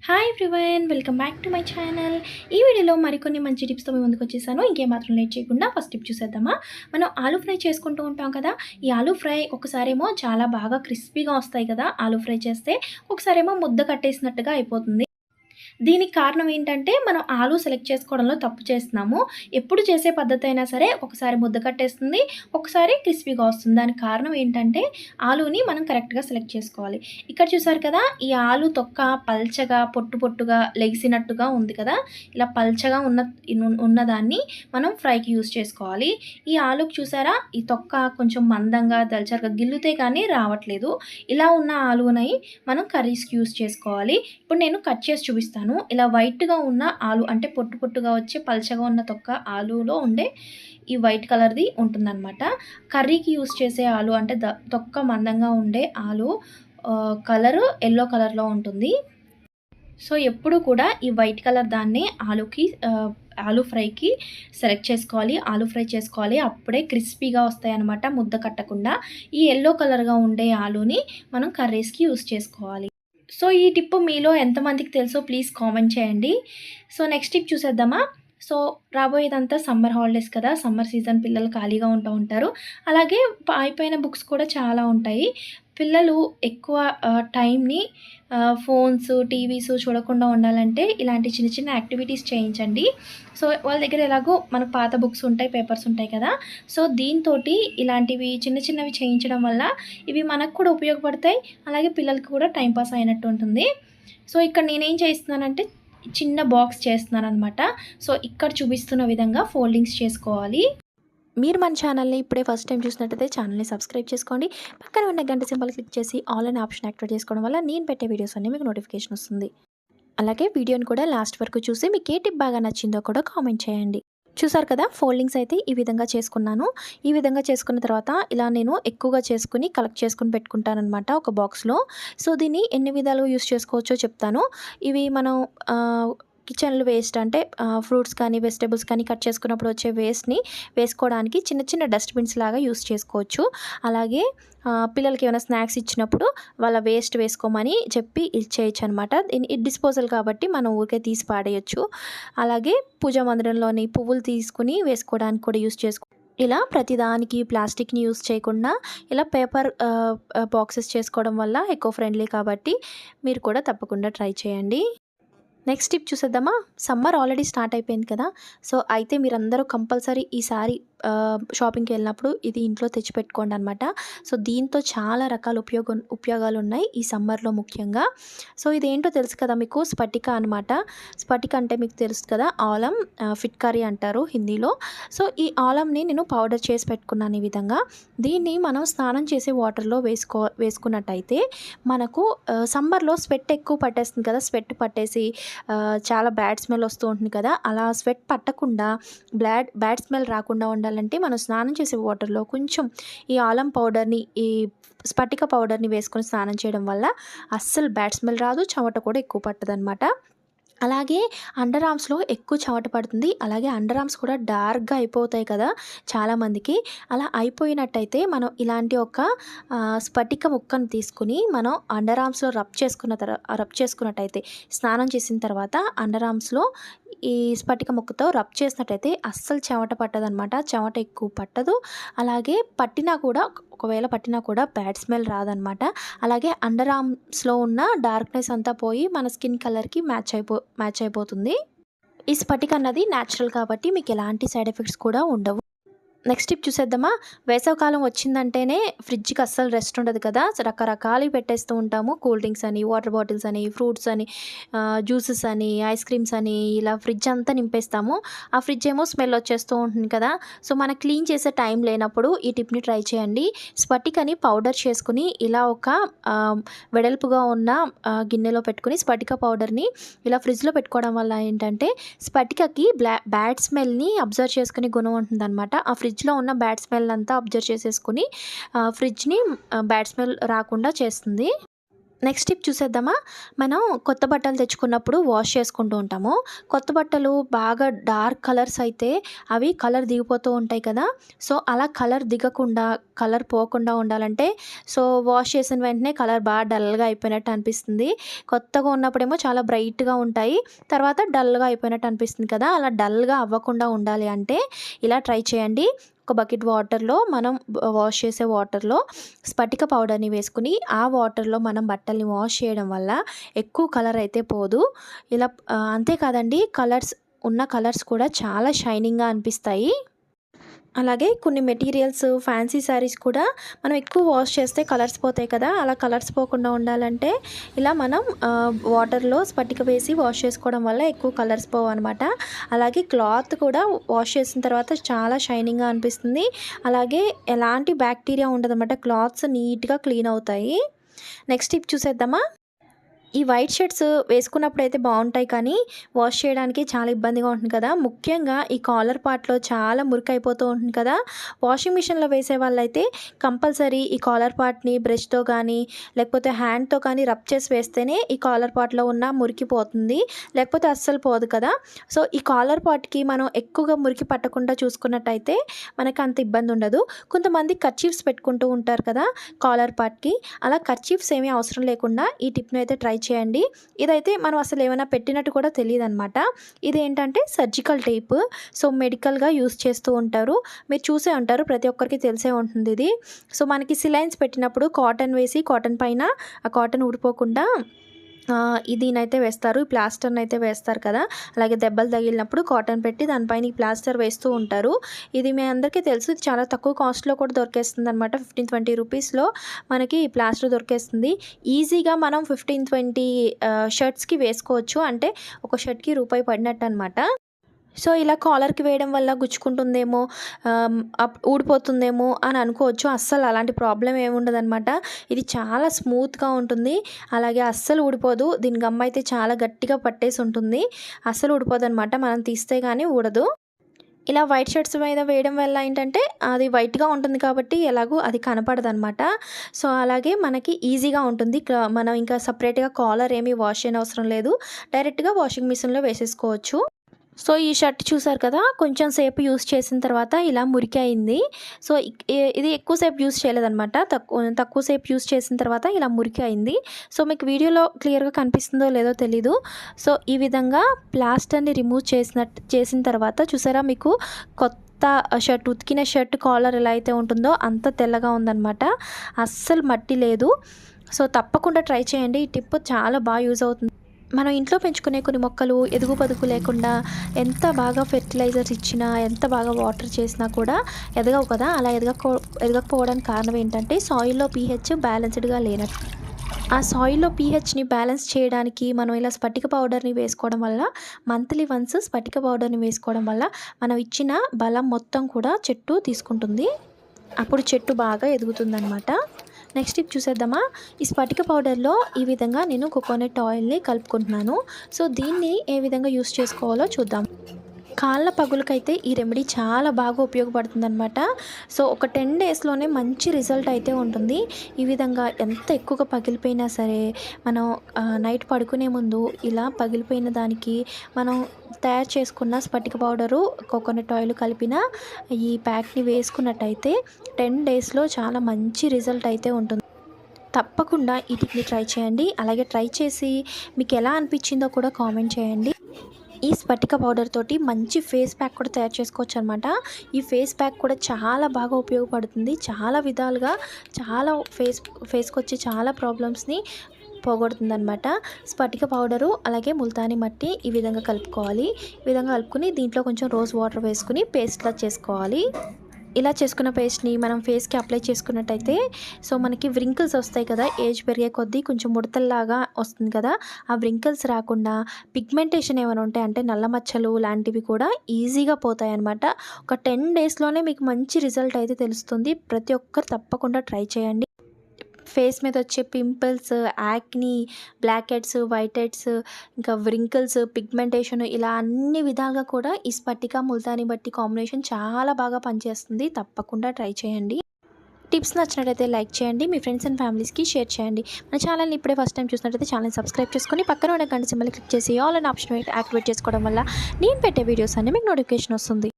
Hi everyone, welcome back to my channel. ఈ వీడియోలో మరికొన్ని మంచి టిప్స్తో మీ ముందుకు వచ్చేసాను. ఇంకేమాత్రం లేట్ చేయకుండా ఫస్ట్ టిప్ చూసేద్దామా. మనం ఆలూ ఫ్రై చేసుకుంటూ ఉంటాం కదా. ఈ ఆలూ ఫ్రై ఒకసారేమో చాలా బాగా క్రిస్పీగా వస్తాయి కదా ఆలూ ఫ్రై చేస్తే, ఒకసారేమో ముద్ద కట్టేసినట్టుగా అయిపోతుంది. దీనికి కారణం ఏంటంటే, మనం ఆలు సెలెక్ట్ చేసుకోవడంలో తప్పు చేస్తున్నాము. ఎప్పుడు చేసే పద్ధతి అయినా సరే ఒకసారి ముద్ద కట్టేస్తుంది, ఒకసారి క్రిస్పీగా వస్తుంది. దానికి కారణం ఏంటంటే, ఆలూని మనం కరెక్ట్‌గా సెలెక్ట్ చేసుకోవాలి. ఇక్కడ చూసారు కదా, ఈ ఆలు తొక్క పల్చగా, పొట్టు పొట్టుగా లెగిసినట్టుగా ఉంది కదా. ఇలా పల్చగా ఉన్నదాన్ని మనం ఫ్రైకి యూజ్ చేసుకోవాలి. ఈ ఆలుకి చూసారా, ఈ తొక్క కొంచెం మందంగా దళసరిగా గిల్లుతే కానీ రావట్లేదు. ఇలా ఉన్న ఆలుని మనం కర్రీస్‌కి యూజ్ చేసుకోవాలి. ఇప్పుడు నేను కట్ చేసి చూపిస్తాను. ఇలా వైట్‌గా ఉన్న ఆలు అంటే పొట్టు పొట్టుగా వచ్చి పల్చగా ఉన్న తొక్క ఆలులో ఉండే ఈ వైట్ కలర్‌ది ఉంటుందన్నమాట. కర్రీకి యూజ్ చేసే ఆలు అంటే తొక్క మందంగా ఉండే ఆలు కలరు యెల్లో కలర్‌లో ఉంటుంది. సో, ఎప్పుడు కూడా ఈ వైట్ కలర్ దాన్నే ఆలు ఫ్రైకి సెలెక్ట్ చేసుకోవాలి. ఆలు ఫ్రై చేసుకోవాలి. అప్పుడే క్రిస్పీగా వస్తాయన్నమాట, ముద్ద కట్టకుండా. ఈ యెల్లో కలర్‌గా ఉండే ఆలుని మనం కర్రీస్‌కి యూజ్ చేసుకోవాలి. సో, ఈ టిప్ మీలో ఎంతమందికి తెలుసో ప్లీజ్ కామెంట్ చేయండి. సో, నెక్స్ట్ టిప్ చూసేద్దామా. సో, రాబోయేదంతా సమ్మర్ హాలిడేస్ కదా. సమ్మర్ సీజన్, పిల్లలు ఖాళీగా ఉంటారు. అలాగే అయిపోయిన బుక్స్ కూడా చాలా ఉంటాయి. పిల్లలు ఎక్కువ టైంని ఫోన్స్, టీవీస్ చూడకుండా ఉండాలంటే ఇలాంటి చిన్న చిన్న యాక్టివిటీస్ చేయించండి. సో, వాళ్ళ దగ్గర ఎలాగో మనకు పాత బుక్స్ ఉంటాయి, పేపర్స్ ఉంటాయి కదా. సో, దీంతోటి ఇలాంటివి చిన్న చిన్నవి చేయించడం వల్ల ఇవి మనకు కూడా ఉపయోగపడతాయి. అలాగే పిల్లలకి కూడా టైం పాస్ అయినట్టు ఉంటుంది. సో, ఇక్కడ నేనేం చేస్తున్నానంటే చిన్న బాక్స్ చేస్తున్నాననమాట. సో, ఇక్కడ చూపిస్తున్న విధంగా ఫోల్డింగ్స్ చేసుకోవాలి. మీరు మన ఛానల్ని ఇప్పుడే ఫస్ట్ టైం చూసినట్టయితే ఛానల్ని సబ్స్క్రైబ్ చేసుకోండి. పక్కన ఉన్న గంట సింబల్ క్లిక్ చేసి ఆల్ అనే ఆప్షన్ యాక్టివేట్ చేసుకోవడం వల్ల నేను పెట్టే వీడియోస్ అన్నీ మీకు నోటిఫికేషన్ వస్తుంది. అలాగే వీడియోని కూడా లాస్ట్ వరకు చూసి మీకు ఏ టిప్ బాగా నచ్చిందో కూడా కామెంట్ చేయండి. చూసారు కదా, ఫోల్డింగ్స్ అయితే ఈ విధంగా చేసుకున్నాను. ఈ విధంగా చేసుకున్న తర్వాత ఇలా నేను ఎక్కువగా చేసుకుని కలెక్ట్ చేసుకుని పెట్టుకుంటానమాట ఒక బాక్స్లో. సో, దీన్ని ఎన్ని విధాలుగా యూస్ చేసుకోవచ్చో చెప్తాను. ఇవి మనం కిచెన్లో వేస్ట్ అంటే ఫ్రూట్స్ కానీ వెజిటేబుల్స్ కానీ కట్ చేసుకున్నప్పుడు వచ్చే వేస్ట్ని వేసుకోవడానికి చిన్న చిన్న డస్ట్బిన్స్ లాగా యూస్ చేసుకోవచ్చు. అలాగే పిల్లలకి ఏమైనా స్నాక్స్ ఇచ్చినప్పుడు వాళ్ళ వేస్ట్ వేసుకోమని చెప్పి ఇచ్చేయచ్చు అనమాట. ఇది డిస్పోజల్ కాబట్టి మనం ఊరికే తీసి పాడేయచ్చు. అలాగే పూజా మందిరంలోని పువ్వులు తీసుకుని వేసుకోవడానికి కూడా యూస్ చేసుకో. ఇలా ప్రతిదానికి ప్లాస్టిక్ని యూస్ చేయకుండా ఇలా పేపర్ బాక్సెస్ చేసుకోవడం వల్ల ఎకో ఫ్రెండ్లీ కాబట్టి మీరు కూడా తప్పకుండా ట్రై చేయండి. నెక్స్ట్ టిప్ చూసేద్దామా. సమ్మర్ ఆల్రెడీ స్టార్ట్ అయిపోయింది కదా. సో, అయితే మీరందరూ కంపల్సరీ ఈసారి షాపింగ్కి వెళ్ళినప్పుడు ఇది ఇంట్లో తెచ్చిపెట్టుకోండి అనమాట. సో, దీంతో చాలా రకాల ఉపయోగాలు ఉన్నాయి ఈ సమ్మర్లో ముఖ్యంగా. సో, ఇదేంటో తెలుసు కదా మీకు, స్ఫటిక అనమాట. స్ఫటిక అంటే మీకు తెలుసు కదా, ఆలం ఫిట్కారీ అంటారు హిందీలో. సో, ఈ ఆలంని నేను పౌడర్ చేసి పెట్టుకున్నాను ఈ విధంగా. దీన్ని మనం స్నానం చేసే వాటర్లో వేసుకున్నట్టయితే మనకు సమ్మర్లో స్వెట్ ఎక్కువ పట్టేస్తుంది కదా. స్వెట్ పట్టేసి చాలా బ్యాడ్ స్మెల్ వస్తూ ఉంటుంది కదా. అలా స్వెట్ పట్టకుండా బ్యాడ్ స్మెల్ రాకుండా ఉండాలంటే మనం స్నానం చేసే వాటర్లో కొంచెం ఈ ఆలం పౌడర్ని, ఈ స్ఫటిక పౌడర్ని వేసుకొని స్నానం చేయడం వల్ల అస్సలు బ్యాడ్ స్మెల్ రాదు, చెమట కూడా ఎక్కువ పట్టదనమాట. అలాగే అండర్ ఆర్మ్స్లో ఎక్కువ చెమట పడుతుంది. అలాగే అండర్ ఆర్మ్స్ కూడా డార్క్గా అయిపోతాయి కదా చాలామందికి. అలా అయిపోయినట్టయితే మనం ఇలాంటి ఒక స్ఫటిక ముక్కను తీసుకుని మనం అండర్ ఆర్మ్స్లో రబ్ చేసుకున్నట్టయితే, స్నానం చేసిన తర్వాత అండర్ ఆర్మ్స్లో ఈ స్ఫటిక ముక్కతో రబ్ చేసినట్టయితే అస్సలు చెమట పట్టదనమాట. చెమట ఎక్కువ పట్టదు. అలాగే ఒకవేళ పట్టినా కూడా బ్యాడ్ స్మెల్ రాదనమాట. అలాగే అండర్ ఆర్మ్స్లో ఉన్న డార్క్నెస్ అంతా పోయి మన స్కిన్ కలర్కి మ్యాచ్ అయిపోతుంది. ఈ స్ఫటిక అన్నది న్యాచురల్ కాబట్టి మీకు ఎలాంటి సైడ్ ఎఫెక్ట్స్ కూడా ఉండవు. నెక్స్ట్ టిప్ చూసేద్దామా. వేసవికాలం వచ్చిందంటేనే ఫ్రిడ్జ్కి అస్సలు రెస్ట్ ఉండదు కదా. రకరకాలు పెట్టేస్తూ ఉంటాము. కూల్ డ్రింక్స్ అని, వాటర్ బాటిల్స్ అని, ఫ్రూట్స్ అని, జ్యూసెస్ అని, ఐస్ క్రీమ్స్ అని, ఇలా ఫ్రిడ్జ్ అంతా నింపేస్తాము. ఆ ఫ్రిడ్జ్ ఏమో స్మెల్ వచ్చేస్తూ ఉంటుంది కదా. సో, మనం క్లీన్ చేసే టైం లేనప్పుడు ఈ టిప్ని ట్రై చేయండి. స్ఫటికని పౌడర్ చేసుకుని ఇలా ఒక వెడల్పుగా ఉన్న గిన్నెలో పెట్టుకుని స్ఫటిక పౌడర్ని ఇలా ఫ్రిడ్జ్లో పెట్టుకోవడం వల్ల ఏంటంటే స్ఫటికకి బ్యాడ్ స్మెల్ని అబ్జర్వ్ చేసుకునే గుణం ఉంటుందన్నమాట. ఆ ఫ్రిడ్జ్లో ఉన్న బ్యాడ్ స్మెల్ అంతా అబ్జర్వ్ చేసేసుకుని ఫ్రిడ్జ్ని బ్యాడ్ స్మెల్ రాకుండా చేస్తుంది. నెక్స్ట్ టిప్ చూసేద్దామా. మనం కొత్త బట్టలు తెచ్చుకున్నప్పుడు వాష్ చేసుకుంటూ ఉంటాము. కొత్త బట్టలు బాగా డార్క్ కలర్స్ అయితే అవి కలర్ దిగిపోతూ ఉంటాయి కదా. సో అలా కలర్ దిగకుండా, కలర్ పోకుండా ఉండాలంటే వాష్ చేసిన వెంటనే కలర్ బాగా డల్గా అయిపోయినట్టు అనిపిస్తుంది. కొత్తగా ఉన్నప్పుడేమో చాలా బ్రైట్గా ఉంటాయి, తర్వాత డల్గా అయిపోయినట్టు అనిపిస్తుంది కదా. అలా డల్గా అవ్వకుండా ఉండాలి అంటే ఇలా ట్రై చేయండి. ఒక బకెట్ వాటర్లో మనం వాష్ చేసే వాటర్లో స్ఫటిక పౌడర్ని వేసుకుని ఆ వాటర్లో మనం బట్టల్ని వాష్ చేయడం వల్ల ఎక్కువ కలర్ అయితే పోదు. ఇలా అంతేకాదండి, కలర్స్ కూడా చాలా షైనింగ్గా అనిపిస్తాయి. అలాగే కొన్ని మెటీరియల్స్, ఫ్యాన్సీ శారీస్ కూడా మనం ఎక్కువ వాష్ చేస్తే కలర్స్ పోతాయి కదా. అలా కలర్స్ పోకుండా ఉండాలంటే ఇలా మనం వాటర్లో స్పటిక వేసి వాష్ చేసుకోవడం వల్ల ఎక్కువ కలర్స్ పోవు అనమాట. అలాగే క్లాత్ కూడా వాష్ చేసిన తర్వాత చాలా షైనింగ్గా అనిపిస్తుంది. అలాగే ఎలాంటి బ్యాక్టీరియా ఉండదన్నమాట. క్లాత్స్ నీట్గా క్లీన్ అవుతాయి. నెక్స్ట్ టిప్ చూసేద్దామా. ఈ వైట్ షర్ట్స్ వేసుకున్నప్పుడు అయితే బాగుంటాయి, కానీ వాష్ చేయడానికి చాలా ఇబ్బందిగా ఉంటుంది కదా. ముఖ్యంగా ఈ కాలర్ పార్ట్లో చాలా మురికి అయిపోతూ ఉంటుంది కదా. వాషింగ్ మిషన్లో వేసే వాళ్ళైతే కంపల్సరీ ఈ కాలర్ పార్ట్ని బ్రష్తో కానీ లేకపోతే హ్యాండ్తో కానీ రబ్ చేసి వేస్తేనే ఈ కాలర్ పార్ట్లో ఉన్న మురికి పోతుంది, లేకపోతే అస్సలు పోదు కదా. సో ఈ కాలర్ పార్ట్కి మనం ఎక్కువగా మురికి పట్టకుండా చూసుకున్నట్టయితే మనకు అంత ఇబ్బంది ఉండదు. కొంతమంది కర్చీఫ్స్ పెట్టుకుంటూ ఉంటారు కదా కాలర్ పార్ట్కి. అలా కర్చీఫ్స్ ఏమీ అవసరం లేకుండా ఈ టిప్ను అయితే ట్రై చేయండి. ఇదైతే మనం అసలు ఏమైనా పెట్టినట్టు కూడా తెలియదు అనమాట. ఇదేంటంటే సర్జికల్ టేప్. మెడికల్గా యూస్ చేస్తూ ఉంటారు. మీరు చూసే ఉంటారు, ప్రతి ఒక్కరికి తెలిసే ఉంటుంది ఇది. మనకి సిలైన్స్ పెట్టినప్పుడు కాటన్ వేసి కాటన్ పైన ఆ కాటన్ ఊడిపోకుండా దీనైతే వేస్తారు, ఈ ప్లాస్టర్ని అయితే వేస్తారు కదా. అలాగే దెబ్బలు తగిలినప్పుడు కాటన్ పెట్టి దానిపైన ఈ ప్లాస్టర్ వేస్తూ ఉంటారు. ఇది మీ అందరికీ తెలుసు. ఇది చాలా తక్కువ కాస్ట్లో కూడా దొరికేస్తుంది అనమాట. 15-20 రూపీస్లో మనకి ఈ ప్లాస్టర్ దొరికేస్తుంది. ఈజీగా మనం 15-20 షర్ట్స్కి వేసుకోవచ్చు. అంటే ఒక షర్ట్కి రూపాయి పడినట్టు అనమాట. ఇలా కాలర్కి వేయడం వల్ల గుచ్చుకుంటుందేమో, ఊడిపోతుందేమో అని అనుకోవచ్చు. అస్సలు అలాంటి ప్రాబ్లం ఏమి ఉండదన్నమాట. ఇది చాలా స్మూత్గా ఉంటుంది, అలాగే అస్సలు ఊడిపోదు. దీని గమ్ అయితే చాలా గట్టిగా పట్టేసి ఉంటుంది, అస్సలు ఊడిపోదు అనమాట. మనం తీస్తే కానీ ఊడదు. ఇలా వైట్ షర్ట్స్ మీద వేయడం వల్ల ఏంటంటే అది వైట్గా ఉంటుంది కాబట్టి ఎలాగో అది కనపడదు అనమాట. అలాగే మనకి ఈజీగా ఉంటుంది. మనం ఇంకా సపరేట్గా కాలర్ ఏమీ వాష్ చేయని అవసరం లేదు, డైరెక్ట్గా వాషింగ్ మిషన్లో వేసేసుకోవచ్చు. ఈ షర్ట్ చూసారు కదా, కొంచెం సేపు యూస్ చేసిన తర్వాత ఇలా మురికి అయింది. ఇది ఎక్కువసేపు యూస్ చేయలేదన్నమాట, తక్కువ సేపు యూస్ చేసిన తర్వాత ఇలా మురికి అయింది. మీకు వీడియోలో క్లియర్గా కనిపిస్తుందో లేదో తెలీదు. ఈ విధంగా ప్లాస్టర్ని రిమూవ్ చేసిన తర్వాత చూసారా, మీకు కొత్త షర్ట్, ఉతికిన షర్ట్ కాలర్ ఎలా అయితే ఉంటుందో అంత తెల్లగా ఉందన్నమాట. అస్సలు మట్టి లేదు. తప్పకుండా ట్రై చేయండి. ఈ టిప్ చాలా బాగా యూజ్ అవుతుంది. మనం ఇంట్లో పెంచుకునే కొన్ని మొక్కలు ఎదుగు పొదుగు లేకుండా ఎంత బాగా ఫెర్టిలైజర్స్ ఇచ్చినా, ఎంత బాగా వాటర్ చేసినా కూడా ఎదగవు కదా. అలా ఎదగకపోవడానికి కారణం ఏంటంటే సాయిల్లో pH బ్యాలెన్స్డ్గా లేనట్టు. ఆ సాయిల్లో pHని బ్యాలెన్స్ చేయడానికి మనం ఇలా స్ఫటిక పౌడర్ని వేసుకోవడం వల్ల, మంత్లీ వన్స్ స్ఫటిక పౌడర్ని వేసుకోవడం వల్ల మనం ఇచ్చిన బలం మొత్తం కూడా చెట్టు తీసుకుంటుంది. అప్పుడు చెట్టు బాగా ఎదుగుతుందన్నమాట. నెక్స్ట్ టిప్ చూసేద్దామా. ఈ స్ఫటిక పౌడర్లో ఈ విధంగా నేను కోకోనట్ ఆయిల్ని కలుపుకుంటున్నాను. దీన్ని ఏ విధంగా యూస్ చేసుకోవాలో చూద్దాం. కాళ్ళ పగులకైతే ఈ రెమెడీ చాలా బాగా ఉపయోగపడుతుందన్నమాట. ఒక 10 డేస్లోనే మంచి రిజల్ట్ అయితే ఉంటుంది. ఈ విధంగా ఎంత ఎక్కువగా పగిలిపోయినా సరే మనం నైట్ పడుకునే ముందు ఇలా పగిలిపోయిన దానికి మనం తయారు చేసుకున్న స్ఫటిక పౌడరు, కోకోనట్ ఆయిల్ కలిపిన ఈ ప్యాక్ని వేసుకున్నట్టయితే 10 డేస్లో చాలా మంచి రిజల్ట్ అయితే ఉంటుంది. తప్పకుండా ఈ టిప్ని ట్రై చేయండి. అలాగే ట్రై చేసి మీకు ఎలా అనిపించిందో కూడా కామెంట్ చేయండి. ఈ స్ఫటిక పౌడర్ తోటి మంచి ఫేస్ ప్యాక్ కూడా తయారు చేసుకోవచ్చు అనమాట. ఈ ఫేస్ ప్యాక్ కూడా చాలా బాగా ఉపయోగపడుతుంది. చాలా విధాలుగా చాలా ఫేస్కి వచ్చే చాలా ప్రాబ్లమ్స్ని పోగొడుతుందనమాట. స్ఫటిక పౌడరు అలాగే ముల్తానీ మట్టి ఈ విధంగా కలుపుకోవాలి. ఈ విధంగా కలుపుకుని దీంట్లో కొంచెం రోజ్ వాటర్ వేసుకుని పేస్ట్లా చేసుకోవాలి. ఇలా చేసుకున్న పేస్ట్ని మనం ఫేస్కి అప్లై చేసుకున్నట్టయితే మనకి వ్రింకిల్స్ వస్తాయి కదా, ఏజ్ పెరిగే కొద్దీ కొంచెం ముడతల్లాగా వస్తుంది కదా, ఆ వ్రింకిల్స్ రాకుండా పిగ్మెంటేషన్ ఏమైనా ఉంటాయి అంటే నల్ల మచ్చలు లాంటివి కూడా ఈజీగా పోతాయి అన్నమాట. ఒక 10 డేస్లోనే మీకు మంచి రిజల్ట్ అయితే తెలుస్తుంది. ప్రతి ఒక్కరు తప్పకుండా ట్రై చేయండి. ఫేస్ మీద వచ్చే pimples, acne, blackheads, whiteheads, ఇంకా వ్రింకిల్స్, పిగ్మెంటేషన్ ఇలా అన్ని విధాలుగా కూడా ఈ స్ఫటిక ముల్తానీ మట్టి కాంబినేషన్ చాలా బాగా పనిచేస్తుంది. తప్పకుండా ట్రై చేయండి. టిప్స్ నచ్చినట్లయితే లైక్ చేయండి, మీ ఫ్రెండ్స్ అండ్ ఫ్యామిలీస్కి షేర్ చేయండి. మన ఛానల్ని ఇప్పుడే ఫస్ట్ టైం చూసినట్లయితే ఛానల్ సబ్స్క్రైబ్ చేసుకొని పక్కన ఉన్న గంట సింబల్ క్లిక్ చేసి ఆల్ అండ్ ఆప్షన్ యాక్టివేట్ చేసుకోవడం వల్ల నేను పెట్టే వీడియోస్ అన్ని మీకు నోటిఫికేషన్ వస్తుంది.